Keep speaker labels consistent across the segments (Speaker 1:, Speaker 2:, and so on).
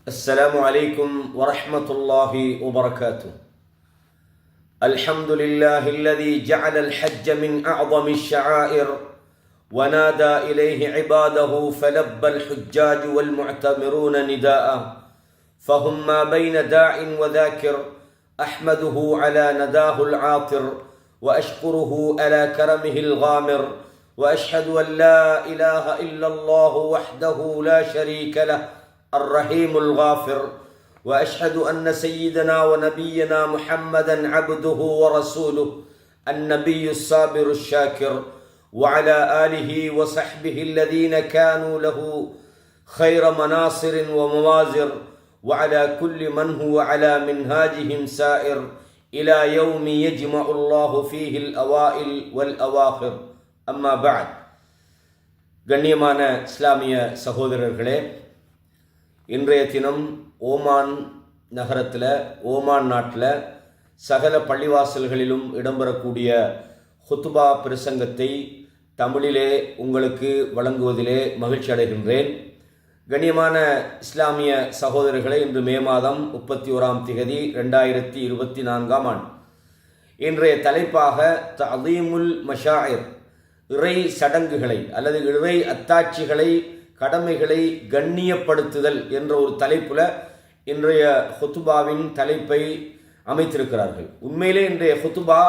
Speaker 1: السلام عليكم ورحمة الله وبركاته. الحمد لله الذي جعل الحج من أعظم الشعائر ونادى إليه عباده فلبى الحجاج والمعتمرون نداء، فهم ما بين داع وذاكر. أحمده على نداه العاطر وأشكره على كرمه الغامر، وأشهد أن لا إله إلا الله وحده لا شريك له الرحيم الغافر، وأشهد أن سيدنا ونبينا محمدا عبده ورسوله النبي الصابر الشاكر، وعلى آله وصحبه الذين كانوا له خير مناصر وموازر، وعلى كل من هو على منهاجهم سائر إلى يوم يجمع الله فيه الأوائل والأواخر. أما بعد. கண்ணியமான இஸ்லாமிய சகோதரர்களே, இன்றைய தினம் ஓமான் நகரத்தில், ஓமான் நாட்டில் சகல பள்ளிவாசல்களிலும் இடம்பெறக்கூடிய ஹுத்பா பிரசங்கத்தை தமிழிலே உங்களுக்கு வழங்குவதிலே மகிழ்ச்சி அடைகின்றேன். கண்ணியமான இஸ்லாமிய சகோதரர்களே, இன்று மே மாதம் 31 2024 ஆண்டு. இன்றைய தலைப்பாக தஅதீமுல் மஷாயிர், இறை சடங்குகளை அல்லது இறை அத்தாட்சிகளை, கடமைகளை கண்ணியப்படுத்துதல் என்ற ஒரு தலைப்புல இன்றைய ஹுத்பாவின் தலைப்பை அமைத்திருக்கிறார்கள். உண்மையிலே இன்றைய ஹுத்பா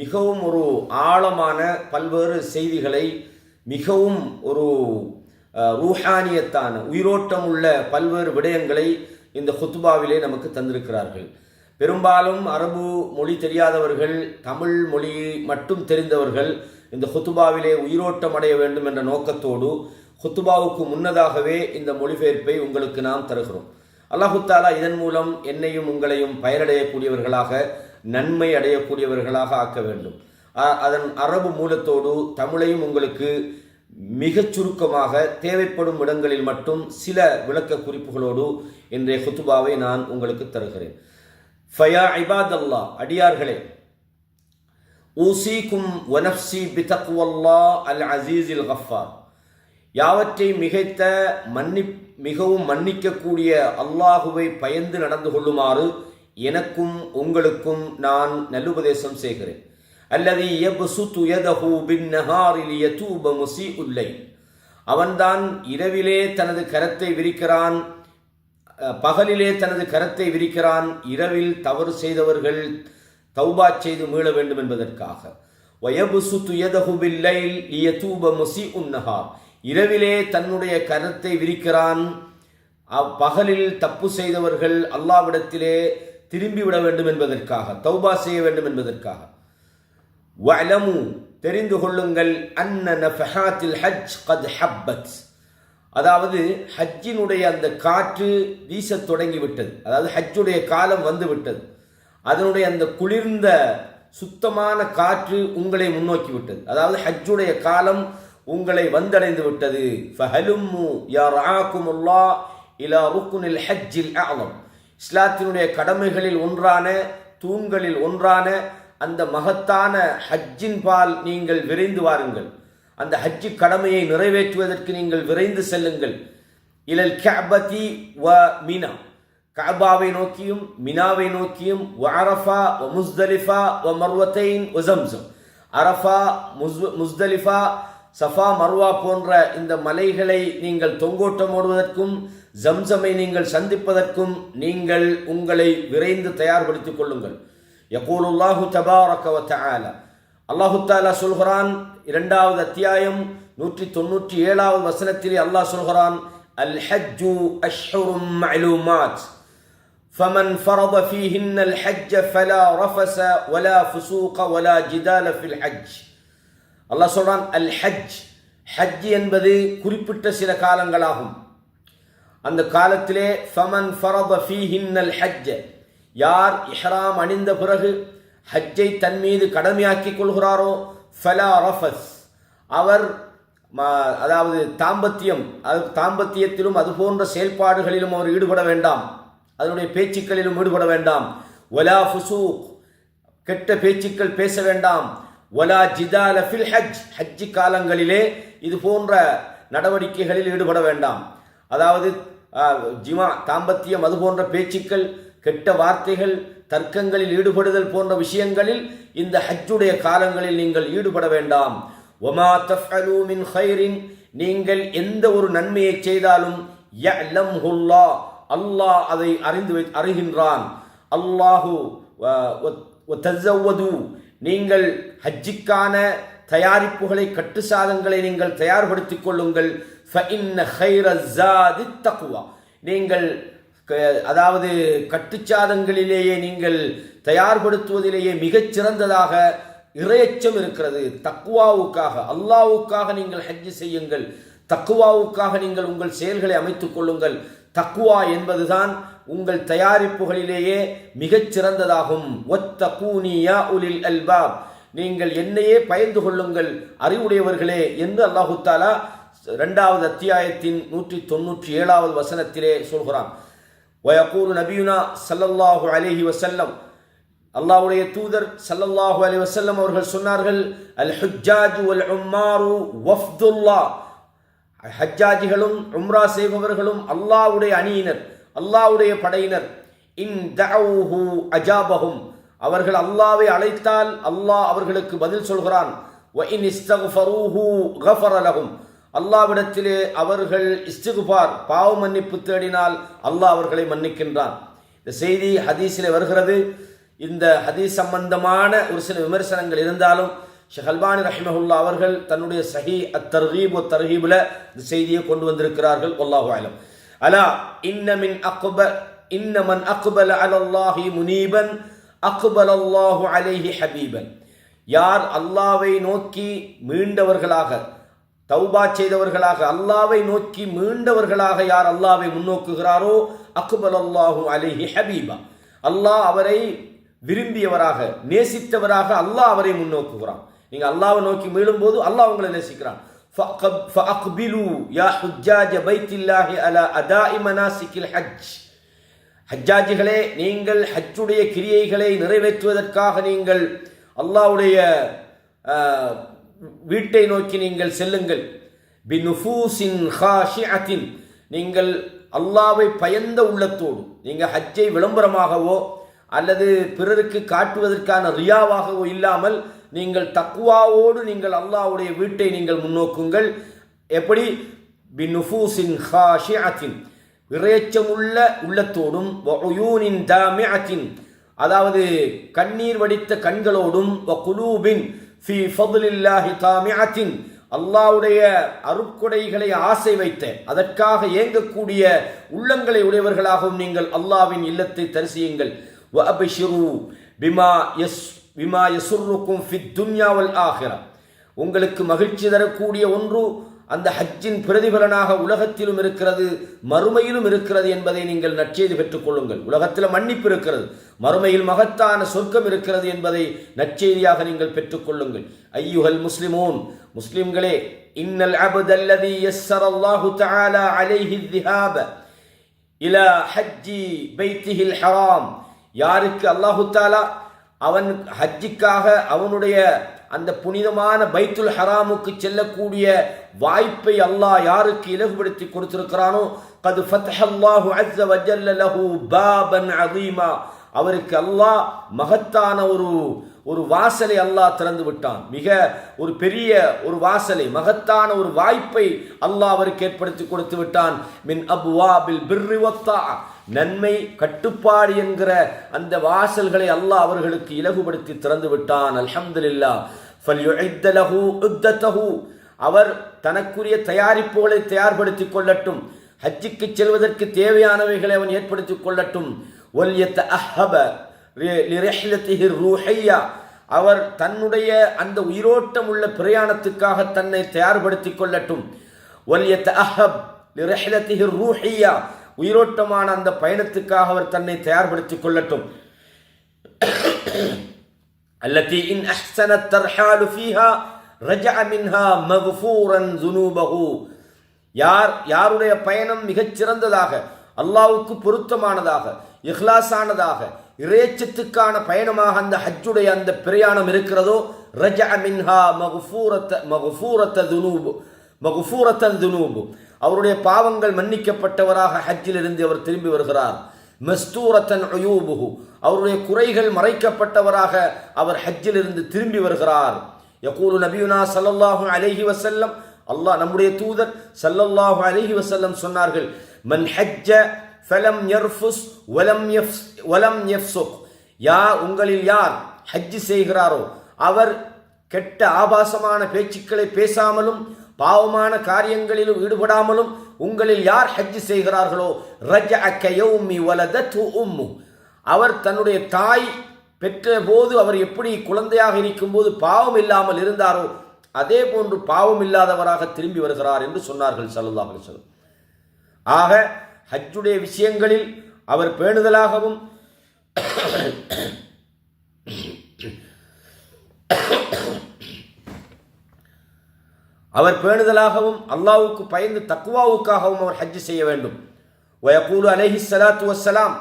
Speaker 1: மிகவும் ஒரு ஆழமான பல்வேறு செய்திகளை, மிகவும் ஒரு ரூஹானியத்தான உயிரோட்டம் உள்ள பல்வேறு விடயங்களை இந்த ஹுத்பாவிலே நமக்கு தந்திருக்கிறார்கள். பெரும்பாலும் அரபு மொழி தெரியாதவர்கள், தமிழ் மொழி மட்டும் தெரிந்தவர்கள் இந்த ஹுத்பாவிலே உயிரோட்டம் அடைய வேண்டும் என்ற நோக்கத்தோடு ஹுத்பாவுக்கு முன்னதாகவே இந்த மொழிபெயர்ப்பை உங்களுக்கு நாம் தருகிறோம். அல்லாஹு தஆலா இதன் மூலம் என்னையும் உங்களையும் பயனடையக்கூடியவர்களாக, நன்மை அடையக்கூடியவர்களாக ஆக்க வேண்டும். அதன் அரபு மூலத்தோடு தமிழையும் உங்களுக்கு மிகச் சுருக்கமாக தேவைப்படும் இடங்களில் மட்டும் சில விளக்க குறிப்புகளோடு இன்றைய ஹுத்பாவை நான் உங்களுக்கு தருகிறேன். ஃபயா இபாதல்லாஹ், அடியார்களே, ஊசிக்கும் வனஃப்சி பிதக்வல்லாஹ் அல் அஸீஸில் கஃபார், யாவற்றை மிகைத்த மிகவும் மன்னிக்கக்கூடிய அல்லாஹுவை பயந்து நடந்து கொள்ளுமாறு எனக்கும் உங்களுக்கும் நான் நல்லுபதேசம் செய்கிறேன். அல்லதி யப்சுது யதஹு பின்னஹாரி லியதூப முஸீஉல் லைல், அவன்தான் இரவிலே தனது கரத்தை விரிக்கிறான், பகலிலே தனது கரத்தை விரிக்கிறான், இரவில் தவறு செய்தவர்கள் தௌபா செய்து மீள வேண்டும் என்பதற்காக. வயப்சுது யதஹு பில்லைல் லியதூப முஸீஉன் நஹார், இரவிலே தன்னுடைய கரத்தை விரிக்கிறான், பகலில் தப்பு செய்தவர்கள் அல்லாஹ்விடத்திலே திரும்பிவிட வேண்டும் என்பதற்காக, தௌபா செய்ய வேண்டும் என்பதற்காக. வஅலமு, தெரிந்து கொள்ளுங்கள், அன்ன நஃபஹாத்தில் ஹஜ் கத் ஹப்பத், அதாவது ஹஜ்ஜினுடைய அந்த காற்று வீசத் தொடங்கிவிட்டது, அதாவது ஹஜ்ஜுடைய காலம் வந்து விட்டது, அதனுடைய அந்த குளிர்ந்த சுத்தமான காற்று உங்களை முன்னோக்கி விட்டது, அதாவது ஹஜ்ஜுடைய காலம் உங்களை வந்தடைந்து விட்டது. ஃபஹலும்மு யா ரஆக்குமுல்லாஹ் இலா ருக்னில் ஹஜ்ஜில் அஅலம், இஸ்லாத்தினுடைய கடமைகளில் ஒன்றான, தூண்களில் ஒன்றான அந்த மகத்தான ஹஜ்ஜின் பால் நீங்கள் விரைந்து வாருங்கள். அந்த ஹஜ்ஜி கடமையை நிறைவேற்றுவதற்கு நீங்கள் விரைந்து செல்லுங்கள். இலல் கஅபதி வ மினா, கஅபாவை நோக்கியும் மினாவை நோக்கியும், வ அரஃபா வ முஸ்தலிஃபா வ மர்வத்தைன் வ ஜம்ஸம், அரஃபா, முஸ்தலிஃபா, சஃபா, மர்வா போன்ற இந்த மலைகளை நீங்கள் தொங்கோட்டம் ஓடுவதற்கும், ஜம்சமை நீங்கள் சந்திப்பதற்கும் நீங்கள் உங்களை விரைந்து தயார்படுத்திக் கொள்ளுங்கள். யகூலுல்லாஹு தபாரக வ தஆலா, அல்லாஹு தஆலா சொல்கிறான், 2வது அத்தியாயம் 197வது வசனத்திலே அல்லாஹ் சொல்கிறான், அல் ஹஜ்ஜு அஷ்ஹுரும் மஅலூமாத் ஃபமன் ஃபரத ஃபீஹின்ன அல் ஹஜ்ஜ ஃபலா ரஃபஸ வலா ஃபுசூக வலா ஜிதால ஃபில் ஹஜ். அல்லாஹ் சொல்றான், அல் ஹஜ், ஹஜ் என்பது குறிப்பிட்ட சில காலங்களாகும். அந்த காலத்திலே ஃபமன் ஃபரத ஃபீஹின்னல் ஹஜ்ஜ, யார் இஹ்ராம் அணிந்த பிறகு ஹஜ்ஜை தன் மீது கடமையாக்கிக் கொள்கிறாரோ, ஃபலா ரஃபஸ், அவர் அதாவது தாம்பத்தியத்திலும் அது போன்ற செயல்பாடுகளிலும் அவர் ஈடுபட வேண்டாம், அதனுடைய பேச்சுக்களிலும் ஈடுபட வேண்டாம். வலா ஃபுசூக், கெட்ட பேச்சுக்கள் பேச வேண்டாம். வலா ஜிதால ஃபில் ஹஜ், ஹஜ்ஜி காலங்களிலே இது போன்ற நடவடிக்கைகளில் ஈடுபட வேண்டாம். அதாவது ஜிமா தாம்பத்தியம் அது போன்ற பேச்சுக்கள், கெட்ட வார்த்தைகள், தர்க்கங்களில் ஈடுபடுதல் போன்ற விஷயங்களில் இந்த ஹஜ்ஜுடைய காலங்களில் நீங்கள் ஈடுபட வேண்டாம். வமா தஃஅலூ மின் கைரின், நீங்கள் எந்த ஒரு நன்மையை செய்தாலும் யஅலம்ஹுல்லாஹ், அல்லாஹ் அதை அறிகின்றான். அல்லாஹு வதஸவ்வது, நீங்கள் ஹஜ்ஜுக்கான தயாரிப்புகளை, கட்டு சாதங்களை நீங்கள் தயார்படுத்திக் கொள்ளுங்கள். ஃபஇன்ன கைர ஸாதி தக்வா, நீங்கள் அதாவது கட்டுச்சாதங்களிலேயே நீங்கள் தயார்படுத்துவதிலேயே மிகச் சிறந்ததாக இறையச்சம் இருக்கிறது. தக்குவாவுக்காக, அல்லாவுக்காக நீங்கள் ஹஜ்ஜு செய்யுங்கள். தக்குவாவுக்காக நீங்கள் உங்கள் செயல்களை அமைத்துக் கொள்ளுங்கள். தக்குவா என்பதுதான் உங்கள் தயாரிப்புகளிலேயே மிகச் சிறந்ததாகும். ஒத்தகூனி யா உலில் அல்பாப், நீங்கள் என்னையே பயந்து கொள்ளுங்கள் அறிவுடையவர்களே என்று அல்லாஹு தஆலா 2வது அத்தியாயத்தின் 197வது வசனத்திலே சொல்கிறான். வயகூலு நபியுனா ஸல்லல்லாஹு அலைஹி வஸல்லம், அல்லாஹ்வுடைய தூதர் ஸல்லல்லாஹு அலைஹி வஸல்லம் அவர்கள் சொன்னார்கள், அல் ஹுஜ்ஜாஜு வல் உம்மாரு வஃப்துல்லாஹ், ஹஜ்ஜாஜிகளும் உம்ரா செய்பவர்களும் அல்லாஹ்வுடைய அணியினர், அல்லாஹ்வுடைய படையினர். இன் தஅவுஹு அஜாபஹும், அவர்கள் அல்லாஹ்வை அழைத்தால் அல்லாஹ் அவர்களுக்கு பதில் சொல்கிறான். வ இன் இஸ்தக்ஃபரூஹு கஃபர லஹும், அல்லாஹ்விடத்திலே அவர்கள் இஸ்திக்பார் பாவ மன்னிப்பு தேடினால் அல்லாஹ் அவர்களை மன்னிக்கின்றான். இந்த செய்தி ஹதீஸிலே வருகிறது. இந்த ஹதீஸ் சம்பந்தமான ஒரு சில விமர்சனங்கள் இருந்தாலும் ஷேக் அல்பானி ரஹிமஹுல்லாஹ் அவர்கள் தன்னுடைய சஹீஹ் அத்-தர்கீப் வ தர்ஹீப்ல இந்த செய்தியை கொண்டு வந்திருக்கிறார்கள். வல்லாஹு அலம். அலா இன்ன மன் அக்பல அலல்லாஹி முனீபன் அக்பலல்லாஹு அலைஹி ஹபீபன், யார் அல்லாஹ்வை நோக்கி மீண்டவர்களாக, தௌபா செய்தவர்களாக, அல்லாஹ்வை நோக்கி மீண்டவர்களாக யார் அல்லாஹ்வை முன்னோக்குகிறாரோ அக்பலல்லாஹு அலைஹி ஹபீபா, அல்லாஹ் அவரை விரும்பியவராக, நேசித்தவராக அல்லாஹ் அவரை முன்னோக்குகிறான். நீங்க அல்லாஹ்வை நோக்கி மீளும்போது அல்லாஹ் உங்களை நேசிக்கிறான். ஃபஅக்பிலு யா ஹுஜ்ஜாஜ பைத்தில்லாஹி அலா அதாஇ மனாசிகில் ஹஜ், ஹஜ்ஜாஜிகளே நீங்கள் ஹஜ்ஜுடைய கிரியைகளை நிறைவேற்றுவதற்காக நீங்கள் அல்லாஹ்வுடைய வீட்டை நோக்கி நீங்கள் செல்லுங்கள். பினுஃபூசின் ஹாஷிஅத்தின், நீங்கள் அல்லாஹ்வை பயந்த உள்ளத்தோடு, நீங்கள் ஹஜ்ஜை விளம்பரமாகவோ அல்லது பிறருக்கு காட்டுவதற்கான ரியாவாகவோ இல்லாமல் நீங்கள் தக்வாவோடு நீங்கள் அல்லாஹ்வுடைய வீட்டை நீங்கள் முன்னோக்குங்கள். எப்படி? பினுஃபூசின் ஹாஷிஅத்தின், இறையச்சமுள்ள உள்ளத்தோடும், வஉயூனின் தாமிஅத்தின், அதாவது கண்ணீர் வடித்த கண்களோடும், வகுலூபின் ஃபீ ஃபضலில்லாஹி தாமிஅத்தின், அல்லாஹ்வுடைய அருட்கொடைகளை ஆசை வைத்த அதற்காக ஏங்கக்கூடிய உள்ளங்களை உடையவர்களாகவும் நீங்கள் அல்லாஹ்வின் இல்லத்தை தரிசியுங்கள். வஅப்ஷிரு பிமா யசுர்ருக்கும் ஃபித் துன்யா வல் ஆখিরা, உங்களுக்கு மகிழ்ச்சி தரக்கூடிய ஒன்று அந்த ஹஜ்ஜின் பிரதிபலனாக உலகத்திலும் இருக்கிறது, மறுமையிலும் இருக்கிறது என்பதை நீங்கள் நற்செய்தி பெற்றுக் கொள்ளுங்கள். உலகத்தில் மன்னிப்பு இருக்கிறது, மறுமையில் மகத்தான சொர்க்கம் இருக்கிறது என்பதை நற்செய்தியாக நீங்கள் பெற்றுக் கொள்ளுங்கள். ஐயுஹல் முஸ்லிமூன், முஸ்லிம்களே, இன்னல் அப்தல்லதி யஸ்ஸரல்லாஹு தஆலா அலைஹி الذهاب இலா ஹஜ்ஜி பைத்திஹில் ஹராம், யாருக்கு அல்லாஹு தஆலா அவன் ஹஜ்ஜிக்காக அவனுடைய அந்த புனிதமான பைத்துல் ஹராமுக்கு செல்லக்கூடிய வாய்ப்பை அல்லாஹ் யாருக்கு இலகுபடுத்தி கொடுத்திருக்கிறானோ, கது ஃபத்ஹல்லாஹு அஸ்ஸ வஜல்ல லஹு பாபன் அதீமா, அவருக்கு அல்லாஹ் மகத்தான ஒரு வாசலை அல்லாஹ் திறந்து விட்டான். மிக ஒரு பெரிய ஒரு வாசலை, மகத்தான ஒரு வாய்ப்பை அல்லாஹ் அவருக்கு ஏற்படுத்தி கொடுத்து விட்டான். மின் அப்வாபில் பிர்ரி வத்தா, நன்மை கட்டுப்பாடு என்கிற அந்த வாசல்களை அல்லாஹ் அவர்களுக்கு இலகுபடுத்தி திறந்து விட்டான். அல்ஹம்துலில்லாஹ். ஃபல்யுஇத்த லஹு உத்ததஹு, அவர் தனக்குரிய தயாரிப்புகளை தயார்படுத்திக் கொள்ளட்டும், ஹஜ்ஜுக்கு செல்வதற்கு தேவையானவைகளை அவன் ஏற்படுத்திக் கொள்ளட்டும். வல்யத்தஅஹப லிரிஹ்லத்திஹி ரூஹிய்யா, அவர் தன்னுடைய அந்த உயிரோட்டம் உள்ள பிரயாணத்துக்காக தன்னை தயார்படுத்திக் கொள்ளட்டும். வல்யத்தஅஹப் லிரிஹ்லத்திஹி ரூஹிய்யா, உயிரோட்டமான அந்த பயணத்துக்காக அவர் தன்னை தயார்படுத்திக் கொள்ளட்டும். அல்லதி இன் அஹ்ஸனத் தர்ஹாலு ஃபீஹா ரஜஅ மின்ஹா மக்ஃபூரன் ஸுனூபஹு, யாருடைய பயணம் மிகச் சிறந்ததாக, அல்லாஹ்வுக்கு பொருத்தமானதாக, இஹ்லாஸானதாக, இறையச்சத்துக்கான பயணமாக அந்த ஹஜ்ஜுடைய அந்த பிரயாணம் இருக்கிறதோ, ரஜஅ மின்ஹா மக்ஃபூரத்தன் ஸுனூப், அவருடைய பாவங்கள் மன்னிக்கப்பட்டவராக ஹஜ்ஜிலிருந்து அவர் திரும்பி வருகிறார். மஸ்தூரத்தன் உயூபுஹு, அவருடைய குறைகள் மறைக்கப்பட்டவராக அவர் ஹஜ்ஜிலிருந்து திரும்பி வருகிறார். யகூலு நபியுனா ஸல்லல்லாஹு அலைஹி வஸல்லம், அல்லாஹ் நம்முடைய தூதர் ஸல்லல்லாஹு அலைஹி வஸல்லம் சொன்னார்கள், மன் ஹஜ்ஜ ஃபலம் யர்ஃபுஸ் வலம் யஃப்சுக், உங்களில் யார் ஹஜ் செய்கிறாரோ அவர் கெட்ட ஆபாசமான பேச்சுக்களை பேசாமலும் பாவமான காரியங்களிலும் ஈடுபடாமலும் உங்களில் யார் ஹஜ் செய்கிறார்களோ ரஜஅ கயௌமி வலதத்து உம்மு, அவர் தன்னுடைய தாய் பெற்ற போது அவர் எப்படி குழந்தையாக இருக்கும் போது பாவம் இல்லாமல் இருந்தாரோ அதே போன்று பாவம் இல்லாதவராக திரும்பி வருகிறார் என்று சொன்னார்கள் ஸல்லல்லாஹு அலைஹி வஸல்லம். ஆக ஹஜ்ஜுடைய விஷயங்களில் அவர் பேணுதலாகவும் அல்லாஹ்வுக்கு பயந்து தக்வாவுக்காகவும் அவர் ஹஜ் செய்ய வேண்டும். வயகூலு அலைஹி ஸலாத்து வஸ்ஸலாம்,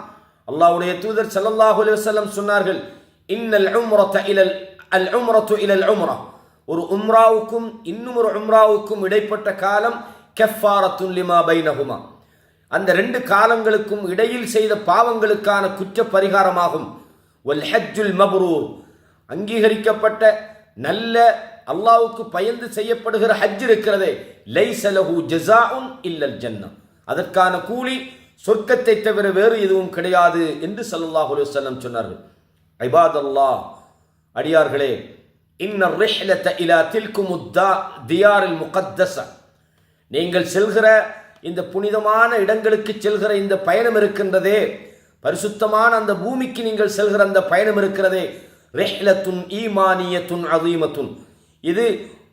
Speaker 1: அல்லாஹ்வுடைய தூதர் ஸல்லல்லாஹு அலைஹி வஸல்லம் சொன்னார்கள், இன்னல் உம்ரத்து இலல் உம்ரா, ஒரு உம்ராவுக்கும் இன்னும் ஒரு உம்ராவுக்கும் இடைப்பட்ட காலம் கஃபாரத்துன் லிமா பைனஹுமா, அந்த ரெண்டு காலங்களுக்கும் இடையில் செய்த பாவங்களுக்கான குற்ற பரிகாரமாகும். வல் ஹஜ்ஜுல் மப்ரூர், அங்கீகரிக்கப்பட்ட நல்ல அல்லாஹ்வுக்கு பயந்து செய்யப்படுகிற ஹஜ் இருக்கிறதே, லைஸ லஹு ஜஸாஉன் இல்லல் ஜன்னah, அதற்கான கூலி சொர்க்கத்தை தவிர வேறு எதுவும் கிடையாது என்று ஸல்லல்லாஹு அலைஹி வஸல்லம் சொன்னார்கள். இபாதல்லாஹ், அடியார்களே, இன்ன ரிஹ்லத இலா தில்குமுத் தியாரில் முகத்தஸ, நீங்கள் செல்கிற இந்த புனிதமான இடங்களுக்கு செல்கிற இந்த பயணம் இருக்கின்றதே, பரிசுத்தமான அந்த பூமிக்கு நீங்கள் செல்கிற அந்த பயணம் இருக்கிறதே, ரிஹ்லத்துன் ஈமானியத்துன் அதீமத்துன், இது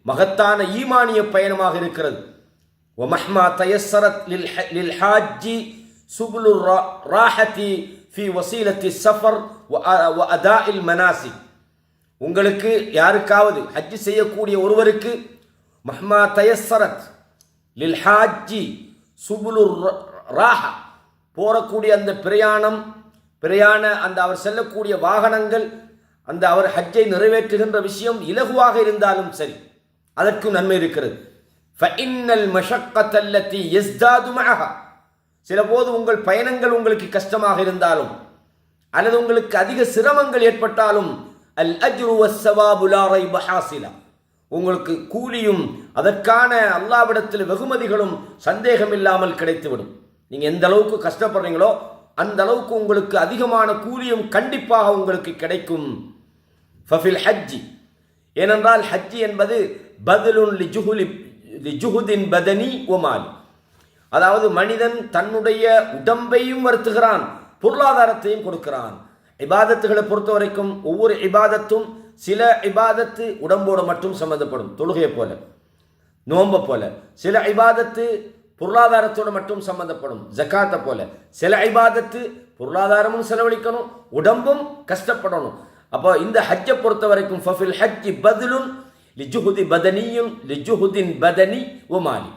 Speaker 1: மகத்தான ஈமானிய பயணமாக இருக்கிறது. வமஹ்மா தயஸ்ஸரத் லில் ஹாஜ்ஜி சுபுலுர் ராஹதி ஃபி வஸீலத்தி ஸஃபர் வ அதாஇல் மனாசிக், உங்களுக்கு யாருக்காவது ஹஜ் செய்யக்கூடிய ஒருவருக்கு மஹ்மா தயஸ்ஸரத் லில் ஹாஜ்ஜி சுபுலுர் ராஹா, போறக்கூடிய அந்த பிரயாண அந்த அவர் செல்லக்கூடிய வாகனங்கள், அந்த அவர் ஹஜ்ஜை நிறைவேற்றுகின்ற விஷயம் இலகுவாக இருந்தாலும் சரி, அதற்கும் நன்மை இருக்கிறது. ஃபஇன்னல் மஷக்கத அல்லதி யஸ்தாது மஅஹா, சில போது உங்கள் பயணங்கள் உங்களுக்கு கஷ்டமாக இருந்தாலும் அல்லது உங்களுக்கு அதிக சிரமங்கள் ஏற்பட்டாலும் அல் அஜ்ரு வஸ்ஸவாபு லா ரைப ஹாசிலா, உங்களுக்கு கூலியும் அதற்கான அல்லாஹ்விடத்தில் வெகுமதிகளும் சந்தேகம் இல்லாமல் கிடைத்துவிடும். நீங்கள் எந்த அளவுக்கு கஷ்டப்படுறீங்களோ அந்த அளவுக்கு உங்களுக்கு அதிகமான கூலியும் கண்டிப்பாக உங்களுக்கு கிடைக்கும். ஃபஃபில் ஹஜ்ஜி, ஏனென்றால் ஹஜ்ஜி என்பது பதுலுன் லிஜுஹுதின் பதனி ஒமாலி, அதாவது மனிதன் தன்னுடைய உடம்பையும் வருத்துகிறான், பொருளாதாரத்தையும் கொடுக்கிறான். இபாதத்துகளை பொறுத்த வரைக்கும் ஒவ்வொரு இபாதத்தும், சில இபாதத்து உடம்போடு மட்டும் சம்பந்தப்படும், தொழுகையை போல நோன்பை போல. சில இபாதத்து பொருளாதாரத்தோடு மட்டும் சம்பந்தப்படும், ஜக்காத்தை போல. சில இபாதத்து பொருளாதாரமும் செலவழிக்கணும், உடம்பும் கஷ்டப்படணும். அப்போ இந்த ஹஜ்ஜை பொறுத்த வரைக்கும் ஃபஃபில் ஹஜ்ஜி பதுலுன் லிஜுஹுதி பதனியும் லிஜுஹுதின் பதனி ஒமாலி,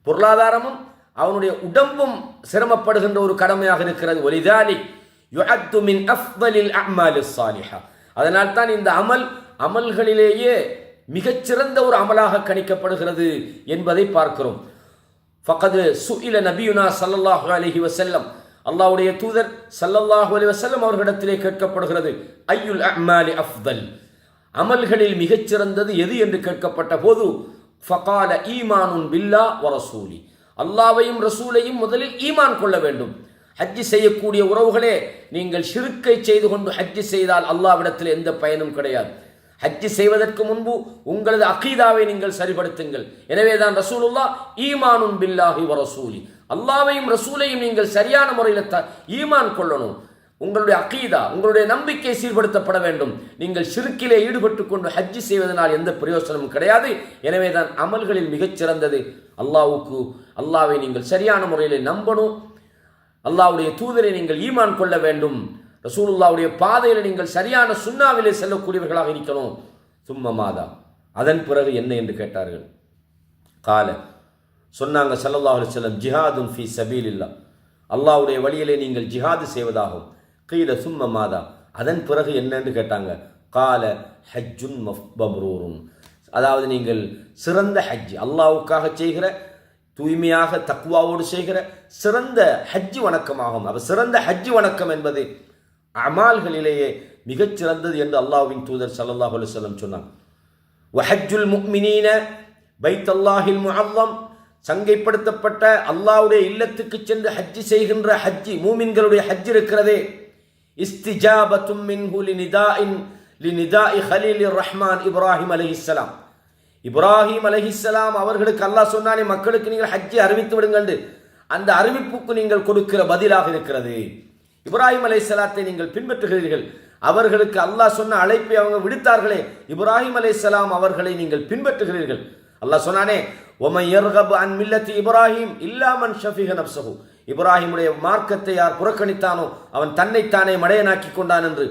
Speaker 1: பொருளாதாரமும் அவனுடைய உடம்பும் சிரமப்படுகின்ற ஒரு கடமையாக இருக்கிறது. வலிதாலிக் யுஅத்து மின் அஃதலில் அஅமாலிஸ் ஸாலிஹா, அதனால் தான் இந்த அமல்களிலேயே மிகச்சிறந்த ஒரு அமலாக கணிக்கப்படுகிறது என்பதை பார்க்கிறோம். ஃபகத் சுஇல நபியுனா ஸல்லல்லாஹு அலைஹி வஸல்லம், அல்லாஹ்வுடைய தூதர் ஸல்லல்லாஹு அலைஹி வஸல்லம் அவர்களிடத்திலே கேட்கப்படுகிறது, ஐயுல் அஅமாலி அஃதல், அமல்களில் மிகச்சிறந்தது எது என்று கேட்கப்பட்ட போது ஃபகால ஈமானுன் பில்லா வ ரசூலி, அல்லாஹ்வையும் ரசூலையும் முதலில் ஈமான் கொள்ள வேண்டும். ஹஜ்ஜி செய்யக்கூடிய உறவுகளே, நீங்கள் ஷிர்க்கை செய்து கொண்டு ஹஜ்ஜி செய்தால் அல்லாஹ்விடத்தில் எந்த பயனும் கிடையாது. ஹஜ்ஜி செய்வதற்கு முன்பு உங்களது அகீதாவை நீங்கள் சரிபடுத்துங்கள். எனவே தான் ரசூலுல்லாஹ் ஈமானுன் பில்லாஹி வ ரசூலி, அல்லாஹ்வையும் ரசூலையும் நீங்கள் சரியான முறையில் ஈமான் கொள்ளணும். உங்களுடைய அகீதா, உங்களுடைய நம்பிக்கை சீர்படுத்தப்பட வேண்டும். நீங்கள் ஷிர்க்கிலே ஈடுபட்டு கொண்டு ஹஜ்ஜி செய்வதனால் எந்த பிரயோசனமும் கிடையாது. எனவே தான் அமல்களில் மிகச்சிறந்தது அல்லாஹ்வை நீங்கள் சரியான முறையில் நம்பணும். அல்லாஹ்வுடைய தூதரை நீங்கள் ஈமான் கொள்ள வேண்டும். ரசூலுல்லாஹ்வுடைய பாதையில் நீங்கள் சரியான சுன்னாவிலே செல்லக்கூடியவர்களாக இருக்கணும். சும்ம மாதா, அதன் பிறகு என்ன என்று கேட்டார்கள். கால, சொன்னாங்க ஸல்லல்லாஹு அலைஹி வஸல்லம், ஜிஹாதுன் ஃபீ சபீலில்லாஹ், அல்லாஹ்வுடைய வழியிலே நீங்கள் ஜிஹாது செய்வதாகும். கீல சும்ம மாதா, அதன் பிறகு என்னன்னு கேட்டாங்க. கால ஹஜ்ஜுன் மப்ரூருன், அதாவது நீங்கள் சிறந்த ஹஜ், அல்லாஹ்வுக்காக செய்கிற தூய்மையாக தக்வாவோடு செய்கிற சிறந்த ஹஜ்ஜி வணக்கமாகும். அப்ப சிறந்த ஹஜ்ஜி வணக்கம் என்பது அமால்களிலேயே மிகச் சிறந்தது என்று அல்லாஹ்வின் தூதர் ஸல்லல்லாஹு அலைஹி வஸல்லம் சொன்னார். வஹஜ்ஜுல் முஃமினீன பைத்தல்லாஹில் முஅzzம், சங்கைப்படுத்தப்பட்ட அல்லாஹ்வுடைய இல்லத்துக்கு சென்று ஹஜ்ஜி செய்கின்ற ஹஜ்ஜி, மூமின்களுடைய ஹஜ் இருக்கிறதே, இஸ்திஜாபத்தும் மின்ஹு லினிதாஇ கலீலிர் ரஹ்மான் இப்ராஹிம் அலைஹிஸ்ஸலாம். இப்ராஹிம் அலைஹிஸ்ஸலாம் அவர்களுக்கு அல்லாஹ் சொன்னானே, மக்களுக்கு நீங்கள் ஹஜ்ஜை அறிவித்து விடுங்கள், அந்த அறிவிப்புக்கு நீங்கள் கொடுக்கிற பதிலாக இருக்கிறது. இப்ராஹிம் அலைஹிஸ்ஸலாத்தை நீங்கள் பின்பற்றுகிறீர்கள், அவர்களுக்கு அல்லாஹ் சொன்ன அழைப்பை அவங்க விடுத்தார்களே, இப்ராஹிம் அலைஹிஸ்ஸலாம் அவர்களை நீங்கள் பின்பற்றுகிறீர்கள். அல்லாஹ் சொன்னானே, ஒமன் யர்கபு அன் மில்லத்தி இப்ராஹிம் இல்லா மன் ஷஃபிஹ நஃப்ஸஹு, இப்ராஹிமுடைய மார்க்கத்தை யார் புறக்கணித்தானோ அவன் தன்னைத்தானே மடையனாக்கி கொண்டான் என்று.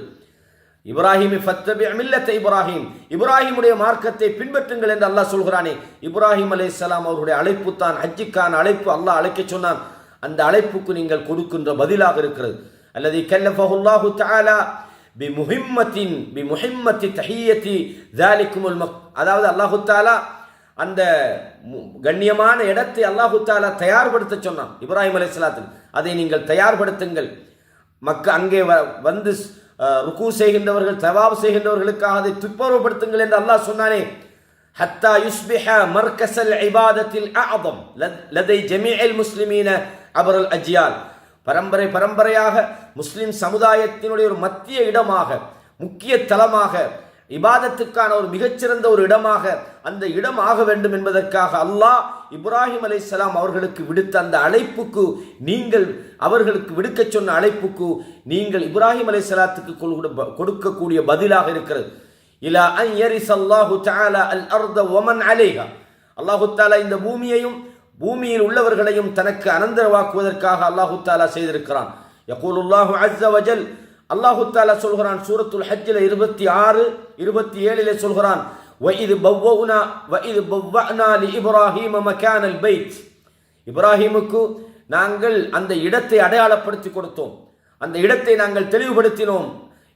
Speaker 1: இப்ராஹிமி ஃபத்தபி மில்லத்த இப்ராஹிம், இப்ராஹிமுடைய மார்க்கத்தை பின்பற்றுங்கள் என்று அல்லாஹ் சொல்கிறானே. இப்ராஹிம் அலைஹிஸ்ஸலாம் அவருடைய அழைப்பு தான் ஹஜ்ஜுக்கான அழைப்பு. அல்லாஹ் அழைக்க சொன்னான், அந்த அழைப்புக்கு நீங்கள் கொடுக்கின்ற பதிலாக இருக்கிறது. அல்லதி கல்லஃபஹுல்லாஹு தஆலா பிமுஹிம்மத்தி தஹிய்யத்தி ذلكுல் மக், அதாவது அல்லாஹ் தஆலா அந்த கண்ணியமான இடத்தை அல்லாஹ் தஆலா தயார்படுத்த சொன்னான் இப்ராஹிம் அலைஹிஸ்ஸலாத்துக்கு. அதை நீங்கள் தயார்படுத்துங்கள், அங்கே வந்து ருக்கு செய்கின்றவர்கள், தவாப் செய்கின்றவர்களுக்காக அதை துப்புரவுபடுத்துங்கள் என்று அல்லாஹ் சொன்னானே. ஹத்தா யுஸ்பிஹ மர்கஸல் இபாதத்தில் அஅதம் லதை ஜமீஇல் முஸ்லிமீன அபரல் அஜ்யால், பரம்பரையாக முஸ்லிம் சமுதாயத்தினுடைய ஒரு மத்திய இடமாக, முக்கிய தலமாக, இபாதத்துக்கான ஒரு மிகச்சிறந்த ஒரு இடமாக அந்த இடம் ஆக வேண்டும் என்பதற்காக அல்லாஹ் இப்ராஹிம் அலைஹிஸ்ஸலாம் அவர்களுக்கு விடுத்த அந்த அழைப்புக்கு, நீங்கள் அவர்களுக்கு விடுக்க சொன்ன அழைப்புக்கு நீங்கள் இப்ராஹிம் அலைஹிஸ்ஸலாத்துக்கு கொடுக்கக்கூடிய பதிலாக இருக்கிறது. இலா அன் யரிஸல்லாஹு தஆலா அல் அர்த வமன் அலைஹா, அல்லாஹ் தஆலா இந்த பூமியையும் பூமியில் உள்ளவர்களையும் தனக்கு அனந்தரவாக்குவதற்காக அல்லாஹ் தஆலா செய்திருக்கிறான். யகூலுல்லாஹு அஸ்ஸ வஜல், அல்லாஹ் தஆலா சொல்கிறான் சூரத்துல் ஹஜ்ஜில் 26, 27 சொல்கிறான், வஇது பவ்வஅனா லிஇப்ராஹீம மகானல் பைத், இப்ராஹிமுக்கு நாங்கள் அந்த இடத்தை அடையாளப்படுத்தி கொடுத்தோம், அந்த இடத்தை நாங்கள் தெளிவுபடுத்தினோம்.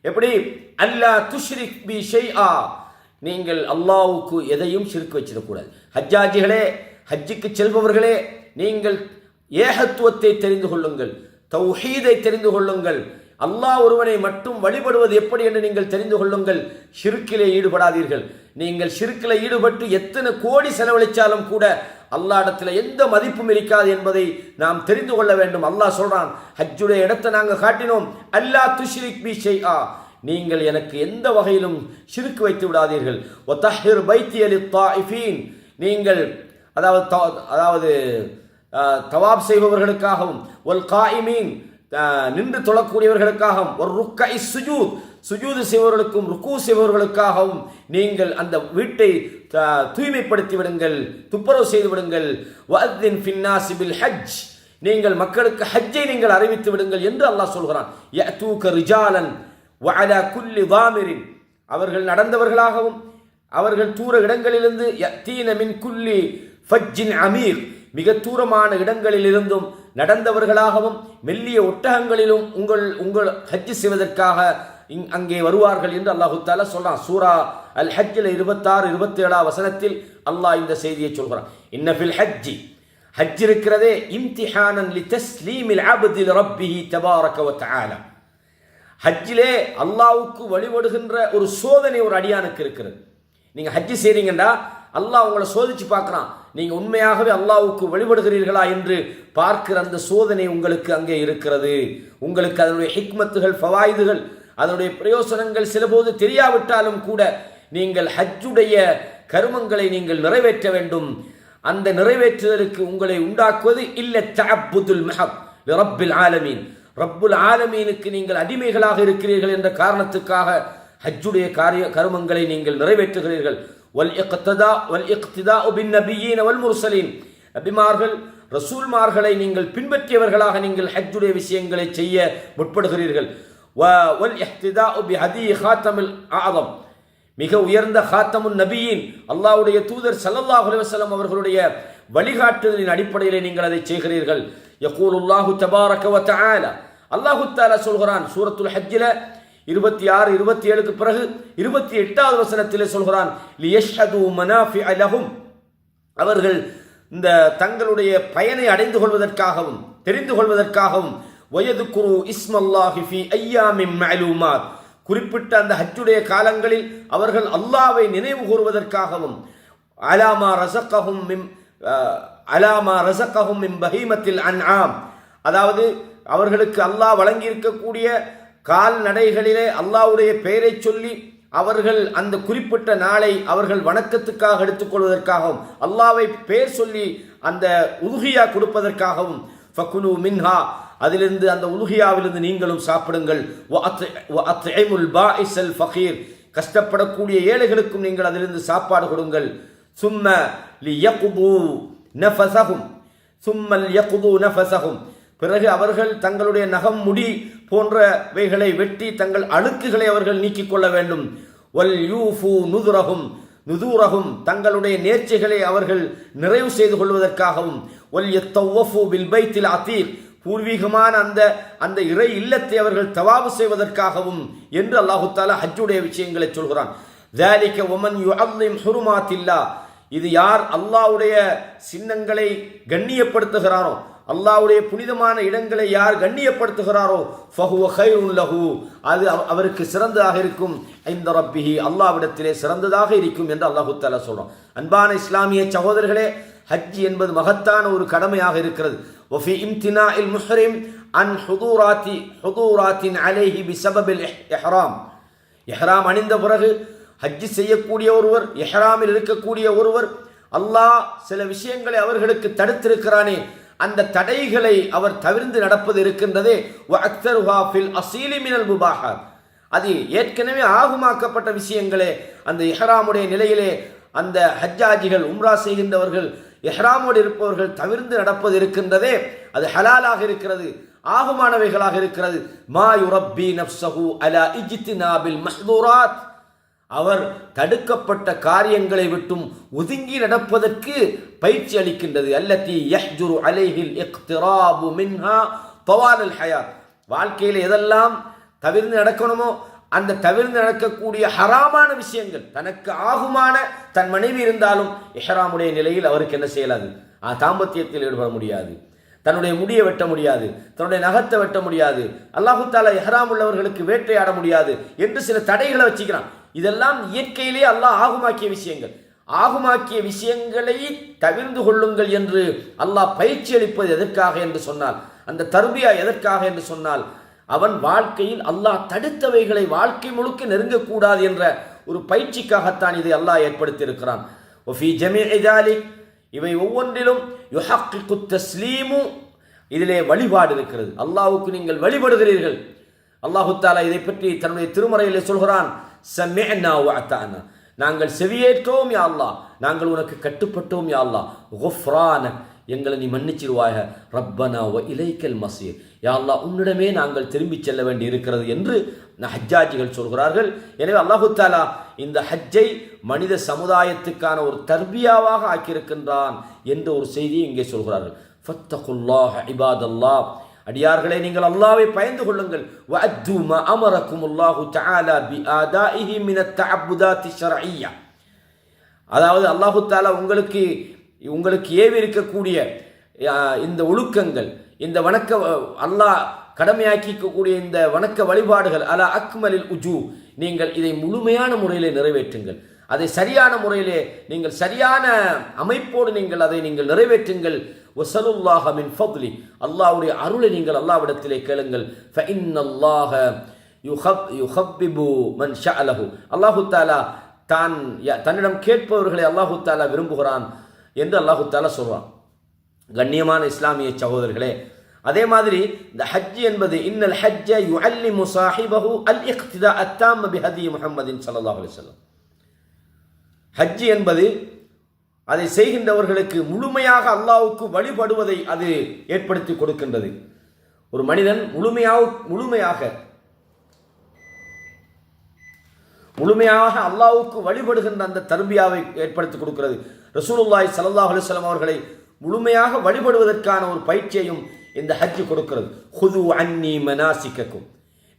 Speaker 1: எப்படி? அல்லா துஷ்ரிக் பி ஷைஆ, நீங்கள் அல்லாஹ்வுக்கு எதையும் ஷிர்க் வச்சிடக்கூடாது. ஹஜ்ஜாஜிகளே, ஹஜ்ஜுக்கு செல்பவர்களே, நீங்கள் ஏகத்துவத்தை தெரிந்து கொள்ளுங்கள், தௌஹீதை தெரிந்து கொள்ளுங்கள், அல்லாஹ் ஒருவனை மட்டும் வழிபடுவது எப்படி என்று நீங்கள் தெரிந்து கொள்ளுங்கள். ஷிர்க்கிலே ஈடுபடாதீர்கள். நீங்கள் ஷிர்க்கில் ஈடுபட்டு எத்தனை கோடி செலவழித்தாலும் கூட அல்லாஹ்விடத்தில் எந்த மதிப்பும் இருக்காது என்பதை நாம் தெரிந்து கொள்ள வேண்டும். அல்லாஹ் சொல்றான், ஹஜ்ஜுடைய இடத்தை நாங்கள் காட்டினோம், அல்லா துஷ்ரிக் பி ஷைஆ, நீங்கள் எனக்கு எந்த வகையிலும் ஷிர்க் வைத்து விடாதீர்கள். வதஹிர் பைத்திய லித்தாயிஃபீன், நீங்கள் அதாவது தவாப் செய்பவர்களுக்காகவும், வல் காயிமீன், நின்று தொழக்கூடியவர்களுக்காகவும், ஒரு ருக்கை சுஜூத், சுஜூது செய்பவர்களுக்கும் ருக்கு செய்பவர்களுக்காகவும் நீங்கள் அந்த வீட்டை தூய்மைப்படுத்தி விடுங்கள், துப்புரவு செய்து விடுங்கள். வஅத்தின் ஃபின்னாஸி பில் ஹஜ், நீங்கள் மக்களுக்கு ஹஜ்ஜை நீங்கள் அறிவித்து விடுங்கள் என்று அல்லாஹ் சொல்கிறான். யஅதூக ரிஜாலன் வஅலா குல்லி தாமிரின், அவர்கள் நடந்தவர்களாகவும் அவர்கள் தூர இடங்களிலிருந்து, யஅதீன மின் குல்லி ஃபஜ்ஜின் அமீர், மிக தூரமான இடங்களிலிருந்தும் நடந்தவர்களாகவும் மெல்லிய ஒட்டகங்களிலும் உங்கள் ஹஜ்ஜி செய்வதற்காக அங்கே வருவார்கள் என்று அல்லாஹு தஆலா சொல்றான். சூரா அல் ஹஜ்ஜில் 26, 27 வசனத்தில் அல்லாஹ் இந்த செய்தியை சொல்கிறான். இன்ன ஃபில் ஹஜ்ஜி, ஹஜ் இருக்கிறதே, இம்திஹானன் லிதஸ்லீமில் அப்தி லிரப்பிஹி தபாரக வ தஆலா, ஹஜ்ஜிலே அல்லாஹ்வுக்கு வழிபடுகின்ற ஒரு சோதனை ஒரு அடியானுக்கு இருக்கிறது. நீங்க ஹஜ்ஜி செய்றீங்கடா, அல்லாஹ் உங்களை சோதிச்சு பார்க்கிறான், நீங்க உண்மையாகவே அல்லாஹ்வுக்கு வழிபடுகிறீர்களா என்று பார்க்கிற அந்த சோதனை உங்களுக்கு அங்கே இருக்கிறது. உங்களுக்கு அதனுடைய ஹிக்மத்துகள், ஃபவாயிதுகள், அதனுடைய பிரயோசனங்கள் சிலபோது தெரியாவிட்டாலும் கூட நீங்கள் ஹஜ்ஜுடைய கர்மங்களை நீங்கள் நிறைவேற்ற வேண்டும். அந்த நிறைவேற்றுதலுக்கு உங்களை உண்டாக்குவது இல்ல தஅப்புதுல் மஹப் லிரப்பில் ஆலமீன், ரப்புல் ஆலமீனுக்கு நீங்கள் அடிமைகளாக இருக்கிறீர்கள் என்ற காரணத்துக்காக ஹஜ்ஜுடைய கர்மங்களை நீங்கள் நிறைவேற்றுகிறீர்கள். வல் இக்திதா பின் நபியீன வல் முர்சலீன், நபிமார்கள் ரசூல்மார்களை நீங்கள் பின்பற்றியவர்களாக நீங்கள் ஹஜ்ஜுடைய விஷயங்களை செய்ய முற்படுகிறீர்கள். வல் இஹ்திதா பிஹதி ஹாத்தமில் ஆதம், மிக உயர்ந்த ஹாத்தமுன் நபியின் அல்லாஹ்வுடைய தூதர் ஸல்லல்லாஹு அலைஹி வஸல்லம் அவர்களுடைய வழிகாட்டுதலின் அடிப்படையிலே நீங்கள் அதை செய்கிறீர்கள். யகூலுல்லாஹு தபாரக வ தஆலா, அல்லாஹ் தஆலா சொல்கிறான் சூரத்துல் ஹஜ்ஜில் 26, 27க்கு பிறகு 28வது வசனத்திலே சொல்கிறான், லியஷ்ஹது மனாஃபிஅ லஹும், அவர்கள் இந்த தங்களுடைய பயனை அடைந்து கொள்வதற்காகவும் தெரிந்து கொள்வதற்காகவும் வயதுகுரு இஸ்மல்லாஹி ஃபி ஐயாமின் மஅலூமாத் குறிப்பிட்ட அந்த ஹஜ்ஜுடைய காலங்களில் அவர்கள் அல்லாஹ்வை நினைவு கூறுவதற்காகவும் அலாமா ரஸகஹும் மின் பஹீமத்தில் அன்ஆம் அதாவது அவர்களுக்கு அல்லாஹ் வழங்கி இருக்கக்கூடிய கால்நடைகளிலே அல்லாஹ்வுடைய பெயரை சொல்லி அவர்கள் அந்த குறிப்பிட்ட நாளை அவர்கள் வணக்கத்துக்காக எடுத்துக்கொள்வதற்காகவும் அல்லாஹ்வை பெயர் சொல்லி அந்த உலுஹியா கொடுப்பதற்காகவும் ஃபகுலு மின்ஹா அதிலிருந்து அந்த உலுஹியாவிலிருந்து நீங்களும் சாப்பிடுங்கள் வஅத்இமுல் பாஇஸல் ஃபகீர் கஷ்டப்படக்கூடிய ஏழைகளுக்கும் நீங்கள் அதிலிருந்து சாப்பாடு கொடுங்கள் சும்ம லியக்து நஃபஸஹும் பிறகு அவர்கள் தங்களுடைய நகம் முடி போன்றவைகளை வெட்டி தங்கள் அழுக்குகளை அவர்கள் நீக்கிக் கொள்ள வேண்டும் வல் யூஃபு நுதுரஹும் தங்களுடைய நேர்ச்சிகளை அவர்கள் நிறைவு செய்து கொள்வதற்காகவும் வல் யத்தவஃபு பில் பைத்தில் அதீக் பூர்வீகமான அந்த இறை இல்லத்தை அவர்கள் தவாபு செய்வதற்காகவும் என்று அல்லாஹு தஆலா ஹஜ்ஜுடைய விஷயங்களை சொல்கிறான். ذلك ومن يعظم حرمات الله இது யார் அல்லாஹ்வுடைய சின்னங்களை கண்ணியப்படுத்துகிறாரோ அல்லாஹ்வுடைய புனிதமான இடங்களை யார் கண்ணியப்படுத்துகிறாரோ ஃபஹுவ கைருன் லஹு அது அவருக்கு சிறந்ததாக இருக்கும் இந்த ரப்பிஹி அல்லாஹ்விடத்திலே சிறந்ததாக இருக்கும் என்று அல்லாஹ் தஆலா சொல்றான். அன்பான இஸ்லாமிய சகோதரர்களே, ஹஜ் என்பது மகத்தான ஒரு கடமையாக இருக்கிறது. وفي امتناع المحرم عن حضورات عليه بسبب الاحرام இஹ்ராம் அணிந்த பிறகு ஹஜ் செய்யக்கூடிய ஒருவர் இஹ்ராமில் இருக்கக்கூடிய ஒருவர் அல்லாஹ் சில விஷயங்களை அவர்களுக்கு தடுத்திருக்கிறானே அந்த தடைகளை அவர் தவிர்த்து நடப்பது இருக்கின்றதே வஅக்தருஹா ஃபில் அஸீலி மினல் முபாஹாத் அது ஏற்கனவே ஆகுமாக்கப்பட்ட விஷயங்களே அந்த இஹ்ராமுடைய நிலையிலே அந்த ஹஜ்ஜாஜிகள் உம்ரா செய்கின்றவர்கள் இஹ்ராமோடு இருப்பவர்கள் தவிர்த்து நடப்பது இருக்கின்றதே அது ஹலாலாக இருக்கிறது, ஆகுமானவைகளாக இருக்கிறது. மா யுரப்பி நஃப்ஸஹு அலா இஜ்தினாபில் மஹ்தூராத் அவர் தடுக்கப்பட்ட காரியங்களை விட்டும் ஒதுங்கி நடப்பதற்கு பயிற்சி அளிக்கின்றது. அல்லதி யஹ்ஜுரு அலைஹில் இக்திராபு மின்ஹா தவால் ஹயாத் வாழ்க்கையில் எதெல்லாம் தவிர்த்து நடக்கணுமோ அந்த தவிர்த்து நடக்கக்கூடிய ஹராமான விஷயங்கள் தனக்கு ஆகுமான தன் மனைவி இருந்தாலும் இஹ்ராமுடைய நிலையில் அவருக்கு என்ன செய்யலாது, தாம்பத்தியத்தில் ஈடுபட முடியாது, தன்னுடைய முடியை வெட்ட முடியாது, தன்னுடைய நகத்தை வெட்ட முடியாது, அல்லாஹு தஆலா இஹ்ராம் உள்ளவர்களுக்கு வேட்டையாட முடியாது என்று சில தடைகளை வச்சுக்கிறான். இதெல்லாம் இயற்கையிலேயே அல்லாஹ் ஆகுமாக்கிய விஷயங்கள். ஆகுமாக்கிய விஷயங்களை தவிர்த்து கொள்ளுங்கள் என்று அல்லாஹ் பயிற்சி அளிப்பது எதற்காக என்று சொன்னால், அந்த தர்பியா எதற்காக என்று சொன்னால், அவன் வாழ்க்கையில் அல்லாஹ் தடுத்தவைகளை வாழ்க்கை முழுக்க நெருங்கக்கூடாது என்ற ஒரு பயிற்சிக்காகத்தான் இதை அல்லாஹ் ஏற்படுத்தி இருக்கிறான். இவை ஒவ்வொன்றிலும் யுஹக்கிகு தஸ்லீமு இதிலே வழிபாடு இருக்கிறது. அல்லாஹ்வுக்கு நீங்கள் வழிபடுகிறீர்கள். அல்லாஹு தஆலா இதை பற்றி தன்னுடைய திருமறையிலே சொல்கிறான், சமிஅனா வ அதானா நாங்கள் செவியேற்றோம் யா அல்லாஹ், நாங்கள் உனக்கு கட்டுப்பட்டோம் யா அல்லாஹ், குஃப்ரானக் எங்களை நீ மன்னிச்சிருவாய, ரப்பனா வ இலைக்கல் மசீர் யா அல்லாஹ் உன்னிடமே நாங்கள் திரும்பி செல்ல வேண்டி இருக்கிறது என்று ஹஜ்ஜாஜிகள் சொல்கிறார்கள். எனவே அல்லாஹு தஆலா இந்த ஹஜ்ஜை மனித சமுதாயத்துக்கான ஒரு தர்பியாவாக ஆக்கியிருக்கின்றான் என்ற ஒரு செய்தியை இங்கே சொல்கிறார்கள். ஃபத்தகுல்லாஹ இபாதல்லாஹ் அடியார்களே, நீங்கள் அல்லாஹ்வை பயந்து கொள்ளுங்கள். வஅத்து மா அமரகுமுல்லாஹு தஆலா பிஆதாஇஹி மினத் தஅப்புதாத்தி ஷர்இய்யா அதாவது அல்லாஹு தஆலா உங்களுக்கு ஏவி இருக்கக்கூடிய இந்த ஒழுக்கங்கள், இந்த வணக்க அல்லாஹ் கடமையாக்கிக்கக்கூடிய இந்த வணக்க வழிபாடுகள் அலா அக்மலில் உஜூ நீங்கள் இதை முழுமையான முறையிலே நிறைவேற்றுங்கள். அதை சரியான முறையிலே நீங்கள் சரியான அமைப்போடு நீங்கள் அதை நீங்கள் நிறைவேற்றுங்கள். வஸலுல்லாஹ மின் ஃபத்லி அல்லாஹ்வுடைய அருளை நீங்கள் அல்லாஹ்விடத்திலே கேளுங்கள். ஃபஇன்னல்லாஹ யுஹப்பிபு மன் ஷஅலஹு அல்லாஹு தஆலா தன்னிடம் கேட்பவர்களை அல்லாஹு தஆலா விரும்புகிறான் என்று அல்லாஹு தஆலா சொல்றான். கண்ணியமான இஸ்லாமிய சகோதரர்களே, அதே மாதிரி இந்த ஹஜ் என்பது இன்னல் ஹஜ்ஜ யுஅல்லிமு ஸாஹிபஹு அல் இக்திதா அத்தாம் பிஹதி முஹம்மதின் ஸல்லல்லாஹு அலைஹி வஸல்லம் ஹஜ் என்பது அதை செய்கின்றவர்களுக்கு முழுமையாக அல்லாஹ்வுக்கு வழிபடுவதை அது ஏற்படுத்தி கொடுக்கின்றது. ஒரு மனிதன் முழுமையாக அல்லாஹ்வுக்கு வழிபடுகின்ற அந்த தர்பியாவை ஏற்படுத்தி கொடுக்கிறது. ரசூலுல்லாஹி ஸல்லல்லாஹு அலைஹி வஸல்லம் அவர்களை முழுமையாக வழிபடுவதற்கான ஒரு பயிற்சியையும் இந்த ஹஜ் கொடுக்கிறது. ஹுது அன்னி மனாசிக்கக்கும்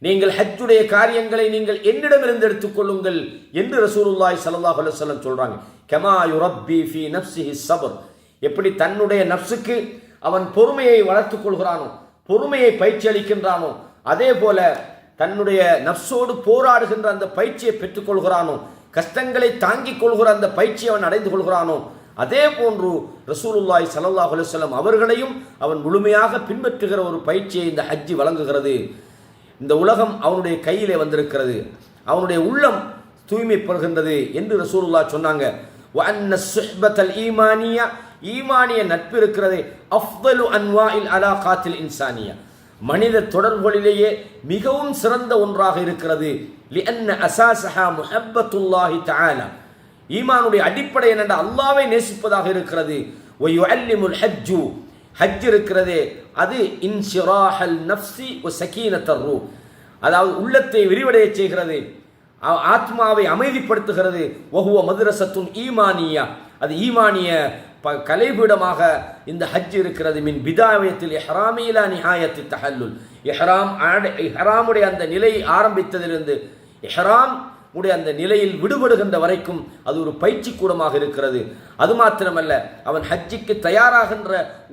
Speaker 1: நீங்கள் ஹஜ்ஜுடைய காரியங்களை நீங்கள் என்னிடமிருந்து எடுத்துக்கொள்ளுங்கள் என்று ரசூலுல்லாஹி ஸல்லல்லாஹு அலைஹி வஸல்லம் சொல்றாங்க. கமா யுரப்பி ஃபீ நஃப்ஸிஹி ஸப்ர் எப்படி தன்னுடைய நப்சுக்கு அவன் பொறுமையை வளர்த்துக் கொள்கிறானோ, பொறுமையை பயிற்சி அளிக்கின்றானோ, அதே போல தன்னுடைய நப்சோடு போராடுகின்ற அந்த பயிற்சியை பெற்றுக்கொள்கிறானோ, கஷ்டங்களை தாங்கிக் கொள்கிற அந்த பயிற்சியை அவன் அடைந்து கொள்கிறானோ, அதே போன்று ரசூலுல்லாஹி ஸல்லல்லாஹு அலைஹி வஸல்லம் அவர்களையும் அவன் முழுமையாக பின்பற்றுகிற ஒரு பயிற்சியை இந்த ஹஜ்ஜி வழங்குகிறது. இந்த உலகம் அவனுடைய கையிலே வந்திருக்கிறது, அவனுடைய உள்ளம் தூய்மைப்படுகின்றது என்று ரசூலுல்லாஹ் சொன்னாங்க. வஅன்ன ஸுஹ்பத்தல் ஈமானியா, ஈமானிய நட்பு இருக்கிறது, அஃதலு அன்வாஇல் அலாகாத்தில் இன்சானியா, மனித தொடர்புகளிலேயே மிகவும் சிறந்த ஒன்றாக இருக்கிறது. லிஅன்ன அஸாஸஹா முஹப்பத்துல்லாஹி தஆலா, ஈமானுடைய அடிப்படை என்னென்ன அல்லாஹ்வை நேசிப்பதாக இருக்கிறது. வயுஅல்லிமுல் ஹஜ்ஜு, ஹஜ் இருக்கிறதே அது இன்ஷிராஹல் நஃப்ஸி வ ஸகீனத்தர் ரூஹ், அதாவது உள்ளத்தை விரிவடைய செய்கிறது, ஆத்மாவை அமைதிப்படுத்துகிறது. வஹுவ மദ്ரஸத்துன் ஈமானியா, அது ஈமானிய கலைபீடமாக இந்த ஹஜ் இருக்கிறது. மின் பிதாயத்தில் இஹ்ராமி இலா நிஹாயத்தி தஹல்லுல், இஹ்ராமுடைய அந்த நிலை ஆரம்பித்ததிலிருந்து இஹ்ராம் உடைய அந்த நிலையில் விடுபடுகின்ற வரைக்கும் அது ஒரு பயிற்சி கூடமாக இருக்கிறது. அது மாத்திரமல்ல, அவன் ஹஜ்ஜிக்கு தயாராகின்ற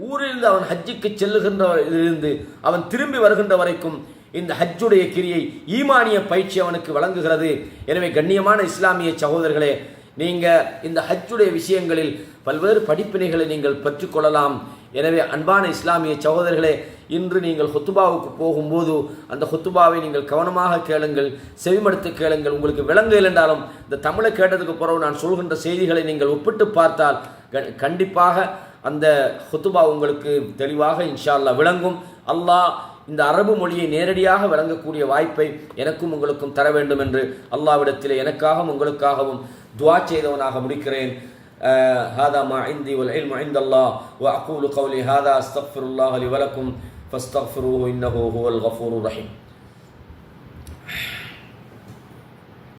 Speaker 1: ஊரிலிருந்து அவன் ஹஜ்ஜிக்கு செல்லுகின்றதிலிருந்து அவன் திரும்பி வருகின்ற வரைக்கும் இந்த ஹஜ்ஜுடைய கிரியை ஈமானிய பயிற்சி அவனுக்கு வழங்குகிறது. எனவே கண்ணியமான இஸ்லாமிய சகோதரர்களே, நீங்கள் இந்த ஹஜ்ஜுடைய விஷயங்களில் பல்வேறு படிப்பினைகளை நீங்கள் பெற்றுக்கொள்ளலாம். எனவே அன்பான இஸ்லாமிய சகோதரர்களே, இன்று நீங்கள் ஹுத்துபாவுக்கு போகும்போது அந்த ஹுத்துபாவை நீங்கள் கவனமாக கேளுங்கள், செவிமடுத்து கேளுங்கள். உங்களுக்கு விளங்கல் என்றாலும் இந்த தமிழை கேட்டதுக்கு பிறகு நான் சொல்கின்ற செய்திகளை நீங்கள் ஒப்பிட்டு பார்த்தால் கண்டிப்பாக அந்த ஹுத்துபா உங்களுக்கு தெளிவாக இன்ஷா அல்லாஹ் விளங்கும். அல்லாஹ் இந்த அரபு மொழியை நேரடியாக வழங்கக்கூடிய வாய்ப்பை எனக்கும் உங்களுக்கும் தர வேண்டும் என்று அல்லாஹ்விடத்திலே எனக்காகவும் உங்களுக்காகவும் துஆ செய்தவனாக முடிக்கிறேன். هذا ما عندي والعلم عند الله وأقول قولي هذا أستغفر الله لي ولكم فاستغفروه إنه هو الغفور الرحيم.